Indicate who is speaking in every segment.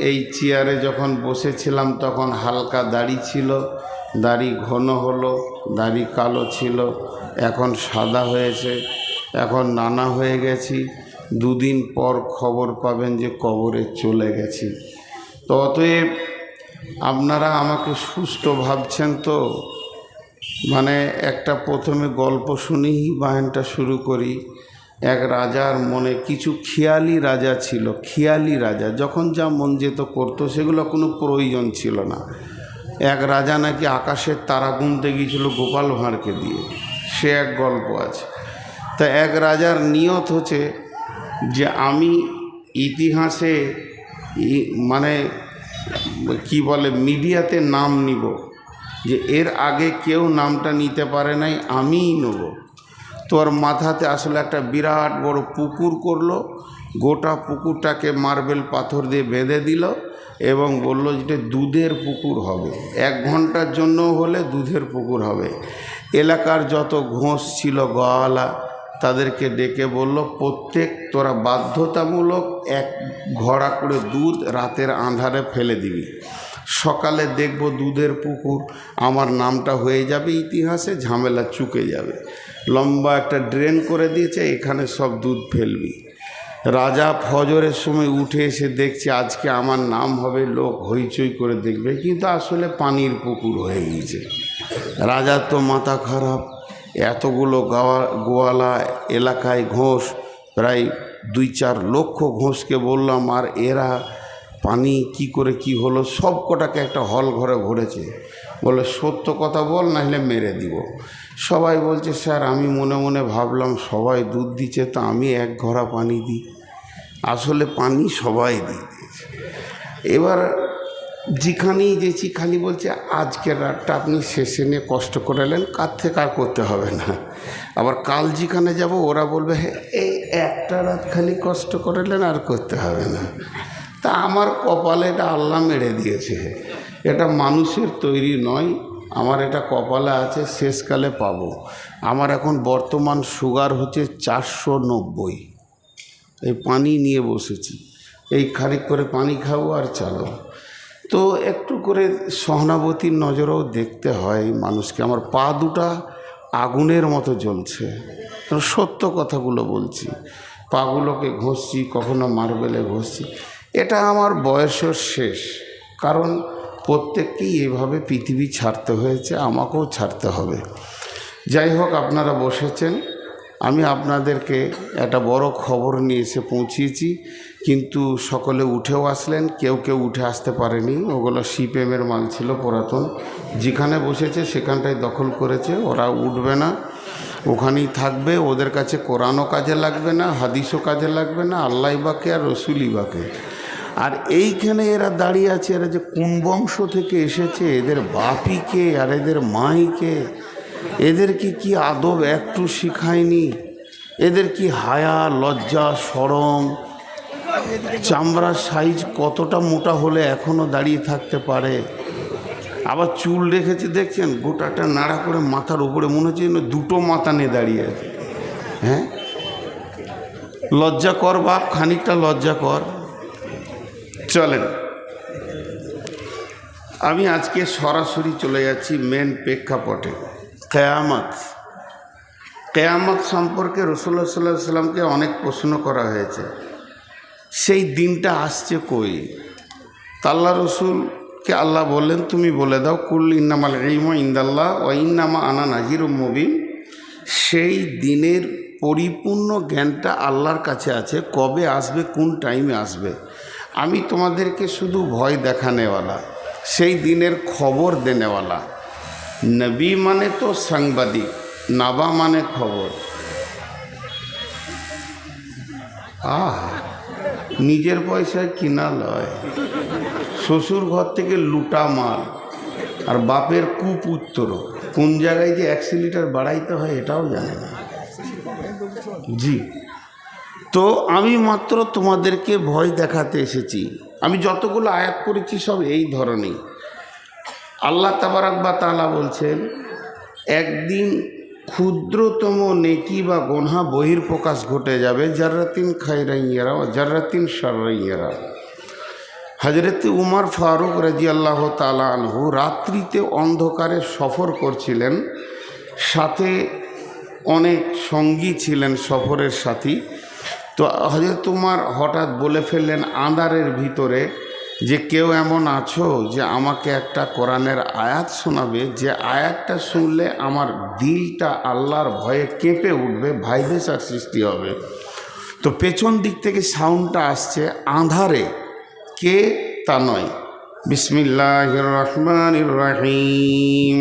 Speaker 1: এই চেয়ারে যখন বসেছিলাম তখন হালকা দাড়ি ছিল, দাড়ি ঘন হলো, দাড়ি কালো ছিল, এখন সাদা হয়েছে, এখন নানা হয়ে গেছি। দুদিন পর খবর পাবেন যে কবরে চলে গেছি। তো অতএব আপনারা আমাকে সুস্থ ভাবছেন তো? মানে একটা প্রথমে গল্প শুনেই বায়ানটা শুরু করি। এক রাজার মনে কিছু খেয়ালি রাজা ছিল, খেয়ালি রাজা, যখন যা মন যেত করতো, সেগুলো কোনো প্রয়োজন ছিল না। এক রাজা নাকি আকাশের তারা গুনতে গিয়েছিল গোপাল ভাঁড়কে দিয়ে, সে এক গল্প আছে। তা এক রাজার নিয়ত হচ্ছে যে আমি ইতিহাসে মানে কি বলে মিডিয়াতে নাম নিব, যে এর আগে কেউ নামটা নিতে পারে নাই, আমিই নেব। তোর মাথাতে আসলে একটা বিরাট বড় পুকুর করলো, গোটা পুকুরটাকে মার্বেল পাথর দিয়ে বেঁধে দিল এবং বলল যে দুধের পুকুর হবে, 1 ঘন্টার জন্য হলে দুধের পুকুর হবে। এলাকার যত ঘোষ ছিল গোয়ালা তাদেরকে ডেকে বলল, প্রত্যেক তোরা বাধ্যতামূলক 1 ঘড়া করে দুধ রাতের আঁধারে ফেলে দিবি, সকালে দেখব দুধের পুকুর, আমার নামটা হয়ে যাবে ইতিহাসে, ঝামেলা চুকে যাবে। লম্বা একটা ড্রেন করে দিয়েছে, এখানে সব দুধ ফেলবি। রাজা ফজরের সময় উঠে এসে দেখছে আজকে আমার নাম হবে, লোক হইচই করে দেখবে, কিন্তু আসলে পানির পুকুর হয়ে গিয়েছে। রাজার তো মাথা খারাপ, এতগুলো গোয়ালা, এলাকায় ঘোষ, প্রায় 2-4 লক্ষ ঘোষকে বললাম, আর এরা পানি কি করে কি হলো, সব কটাকে একটা হল ঘরে ভরেছে। বলে সত্য কথা বল, না হলে মেরে দিব। সবাই বলছে স্যার আমি মনে মনে ভাবলাম সবাই দুধ দিচ্ছে, তো আমি 1 ঘড়া পানি দিই। আসলে পানি সবাই দিয়ে দিয়েছে। এবার যেখানেই যেছি খালি বলছে আজকের রাতটা আপনি শেষে নিয়ে কষ্ট করালেন, কার থেকে আর করতে হবে না। আবার কাল যেখানে যাব ওরা বলবে হ্যাঁ এই একটা রাত খালি কষ্ট করালেন, আর করতে হবে না। তা আমার কপালে এটা আল্লাহ মেরে দিয়েছে, এটা মানুষের তৈরি নয়, আমার এটা কপালে আছে, শেষকালে পাবো। আমার এখন বর্তমান সুগার হচ্ছে 490। এই পানি নিয়ে বসেছি, এই খানিক করে পানি খাবো আর চালো। তো একটু করে সহানুভূতির নজরেও দেখতে হয় মানুষকে। আমার পা দুটা আগুনের মতো জ্বলছে, সত্য কথাগুলো বলছি। পাগুলোকে ঘষছি, কখনো মার্বেলে ঘষছি। এটা আমার বয়সের শেষ, কারণ প্রত্যেককেই এভাবে পৃথিবী ছাড়তে হয়েছে, আমাকেও ছাড়তে হবে। যাই হোক, আপনারা বসেছেন, আমি আপনাদেরকে একটা বড় খবর নিয়ে এসে পৌঁছিয়েছি, কিন্তু সকলে উঠেও আসলেন, কেউ কেউ উঠে আসতে পারেনি। ওগুলো সিপিএমের মাল ছিল পুরাতন, যেখানে বসেছে সেখানটায় দখল করেছে। ওরা উঠবে না, ওখানেই থাকবে। ওদের কাছে কোরআনও কাজে লাগবে না, হাদিসও কাজে লাগবে না, আল্লাহ বাকে আর রসুলই বাকে। আর এইখানে এরা দাঁড়িয়ে আছে, এরা যে কোন বংশ থেকে এসেছে, এদের বাপই কে আর এদের মাই কে, এদেরকে কি আদব একটু শিখায়নি? এদের কি হায়া, লজ্জা, শরম, চামড়ার সাইজ কতটা মোটা হলে এখনও দাঁড়িয়ে থাকতে পারে? আবার চুল রেখেছে দেখছেন, গোটাটা নাড়া করে মাথার উপরে, মনে হচ্ছে 2টো মাথা নিয়ে দাঁড়িয়ে আছে। হ্যাঁ, লজ্জা কর বাপ, খানিকটা লজ্জা কর। চলেন, আমি আজকে সরাসরি চলে যাচ্ছি মেন প্রেক্ষাপটে। কেয়ামত। কেয়ামত সম্পর্কে রাসূলুল্লাহ সাল্লাল্লাহু আলাইহি ওয়াসাল্লামকে অনেক প্রশ্ন করা হয়েছে। সেই দিনটা আসছে কই? আল্লাহ রসুলকে আল্লাহ বললেন তুমি বলে দাও, কুল ইন্নামাল ইলমু ইনদাল্লাহ ওয়া ইন্নামা আনা নাযিরুম মুবিন। সেই দিনের পরিপূর্ণ জ্ঞানটা আল্লাহর কাছে আছে, কবে আসবে, কোন টাইমে আসবে। আমি তোমাদেরকে শুধু ভয় দেখানেওয়ালা, সেই দিনের খবর দেনেওয়ালা। নবী মানে তো সাংবাদিক, নাবা মানে খবর। নিজের পয়সায় কিনা লয়, শ্বশুর ঘর থেকে লুটা মাল, আর বাপের কুপুত্র। কোন জায়গায় যে 100 লিটার বাড়াইতে হয় এটাও জানে না। জি, তো আমি মাত্র তোমাদেরকে ভয় দেখাতে এসেছি। আমি যতগুলো আয়াত করেছি সব এই ধরনের। আল্লাহ তাবারাক ওয়া তাআলা বলছেন, একদিন ক্ষুদ্রতম নেকি বা গুনাহ বহির্প্রকাশ ঘটে যাবে, জাররাতিন খায়রান ইয়ারা ওয়া জাররাতিন শাররান ইয়ারা। হজরতে উমর ফারুক রাদিয়াল্লাহু তাআলা আনহু রাত্রিতে অন্ধকারে সফর করছিলেন, সাথে অনেক সঙ্গী ছিলেন সফরের সাথী। তো হজরত উমর হঠাৎ বলে ফেললেন আঁধারের ভিতরে যে কেউ এমন আছো যে আমাকে একটা কোরআনের আয়াত শোনাবে, যে আয়াতটা শুনলে আমার দিলটা আল্লাহর ভয়ে কেঁপে উঠবে, ভাইব্রেশন সৃষ্টি হবে। তো পেছন দিক থেকে সাউন্ডটা আসছে, আঁধারে কে তা নয়। বিসমিল্লাহির রহমানির রহিম।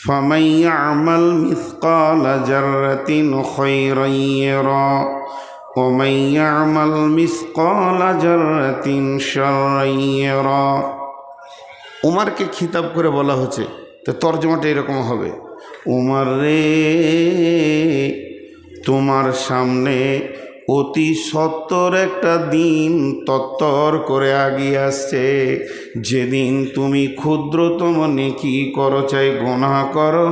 Speaker 1: ফামান ইয়ামাল মিসকালা যাররাতিন খায়রান ইয়ারা ওয়া মান ইয়ামাল মিসকালা যাররাতিন শাররান ইয়ারা। উমরকে খিতাব করে বলা হচ্ছে, তো তর্জমাটা এরকম হবে, উমর রে, তোমার সামনে অতি সত্তর একটা দিন তত্তর করে আগিয়ে আসছে, যেদিন তুমি ক্ষুদ্রতম নেকি করো চাই গুনাহ করো,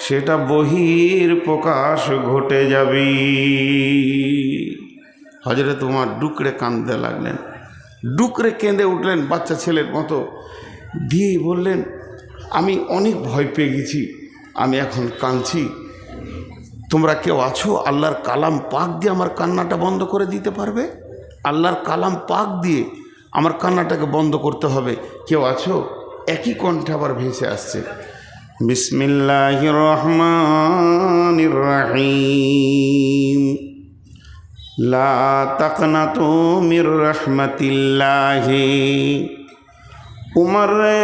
Speaker 1: সেটা বহির প্রকাশ ঘটে যাবে। হযরত উমর ডুকরে কাঁদতে লাগলেন, ডুকরে কেঁদে উঠলেন বাচ্চা ছেলের মতো, দিয়ে বললেন আমি অনেক ভয় পেয়ে গেছি, আমি এখন কাঁদছি, তোমরা কেউ আছো আল্লাহর কালাম পাক দিয়ে আমার কান্নাটা বন্ধ করে দিতে পারবে? আল্লাহর কালাম পাক দিয়ে আমার কান্নাটাকে বন্ধ করতে হবে, কেউ আছো? একই কণ্ঠে আবার ভেসে আসছে, বিসমিল্লাহির রহমানির রহিম। লা তাকনাতু মির রাহমাতিল্লাহি। উমর রে,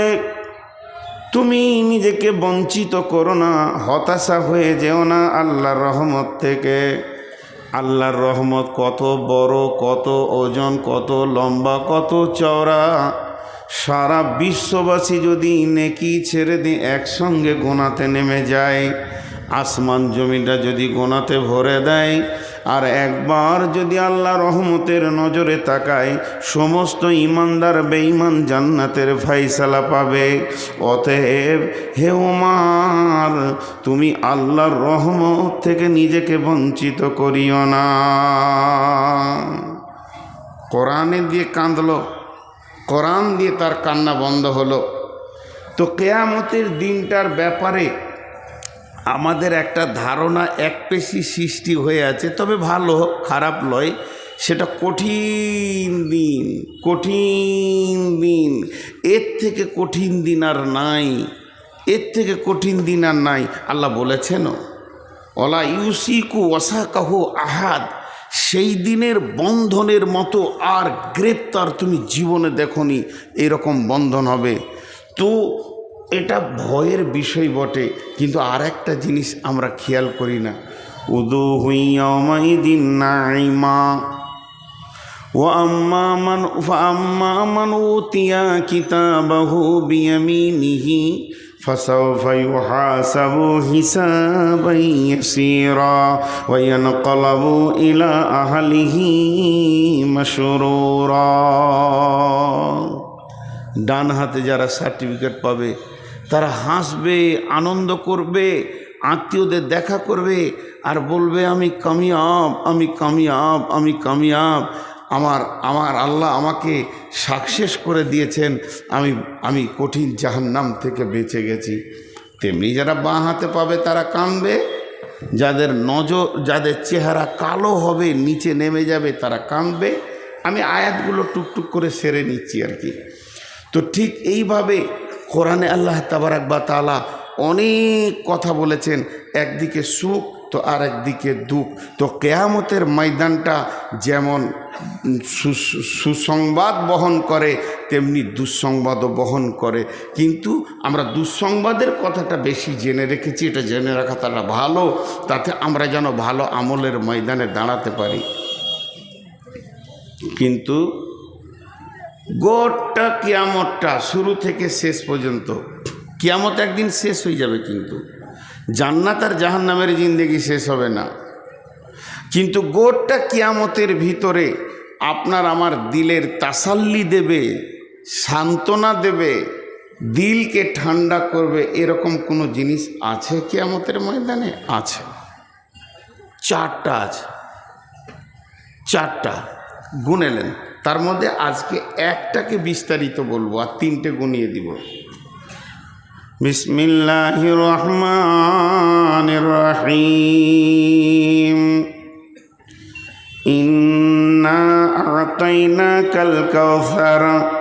Speaker 1: তুমি নিজেকে বঞ্চিত করো না, হতাশা হয়ে যেও না আল্লাহর রহমত থেকে। আল্লাহর রহমত কত বড়, কত ওজন, কত লম্বা, কত চওড়া। সারা বিশ্ববাসী যদি নেকি ছেড়ে দিয়ে একসঙ্গে গোনাতে নেমে যায়, আসমান জমিটা যদি গোনাতে ভরে দেয়, আর একবার যদি আল্লাহ রহমতের নজরে তাকায়, সমস্ত ইমানদার বেঈমান জান্নাতের ফায়সালা পাবে। অতএব হে উমর, তুমি আল্লাহর রহমত থেকে নিজেকে বঞ্চিত করিও না। কোরআনে দিয়ে কাঁদলো, কোরআন দিয়ে তার কান্না বন্ধ হলো। তো কিয়ামতের দিনটার ব্যাপারে আমাদের একটা ধারণা একপেশি সৃষ্টি হয়ে আছে, তবে ভালো, খারাপ নয়। সেটা কঠিন দিন, কঠিন দিন, এর থেকে কঠিন দিন আর নাই, এর থেকে কঠিন দিন আর নাই। আল্লাহ বলেছেন ওলা ইউসিকু ওয়াসাকাহু আহাদ, সেই দিনের বন্ধনের মতো আর গ্রেপ্তার তুমি জীবনে দেখনি, এরকম বন্ধন হবে। তো এটা ভয়ের বিষয় বটে, কিন্তু আর একটা জিনিস আমরা খেয়াল করি না, উদুহু ইয়াওমাইদিন নাঈমা ওয়া আম্মা মান উতিয়া কিতাবাহু বিয়ামিনিহি ফাসাওফা ইউহাসাবু হিসাবান ইয়াসীরা ওয়া ইয়ানকালাবু ইলা আহলিহি মাসরুরা। ডান হাতে যারা সার্টিফিকেট পাবে তারা হাসবে, আনন্দ করবে, আত্মীয়দের দেখা করবে আর বলবে আমি কামিয়াব, আমি কামিয়াব, আমি কামিয়াব, আমার আল্লাহ আমাকে সাকসেস করে দিয়েছেন, আমি কঠিন জাহান্নাম থেকে বেঁচে গেছি। তেমনি যারা বাঁ হাতে পাবে তারা কাঁদবে, যাদের চেহারা কালো হবে, নিচে নেমে যাবে, তারা কাঁদবে। আমি আয়াতগুলো টুকটুক করে সেরে নিচ্ছি আর কি। তো ঠিক এইভাবে কোরআনে আল্লাহ তাবারাক ওয়া তাআলা অনেক কথা বলেছেন, একদিকে সুখ তো আর একদিকে দুঃখ। তো কিয়ামতের ময়দানটা যেমন সুসংবাদ বহন করে, তেমনি দুঃসংবাদও বহন করে। কিন্তু আমরা দুঃসংবাদের কথাটা বেশি জেনে রেখেছি, এটা জেনে রাখা তারা ভালো, তাতে আমরা যেন ভালো আমলের ময়দানে দাঁড়াতে পারি। কিন্তু গোটা কিয়ামতটা শুরু থেকে শেষ পর্যন্ত, কিয়ামত একদিন শেষ হয়ে যাবে, কিন্তু জান্নাত আর জাহান্নামের জিন্দেগি শেষ হবে না। কিন্তু গোটা কিয়ামতের ভিতরে আপনার আমার দিলের তাসাল্লি দেবে, সান্ত্বনা দেবে, দিলকে ঠান্ডা করবে, এরকম কোনো জিনিস আছে কিয়ামতের ময়দানে? আছে, চারটা আছে, চারটা গুনেলেন। তার মধ্যে আজকে একটাকে বিস্তারিত বলবো আর তিনটে গুনিয়ে দিব। বিসমিল্লাহির রহমানির রহিম। ইন্না আতাইনাকাল কাউসার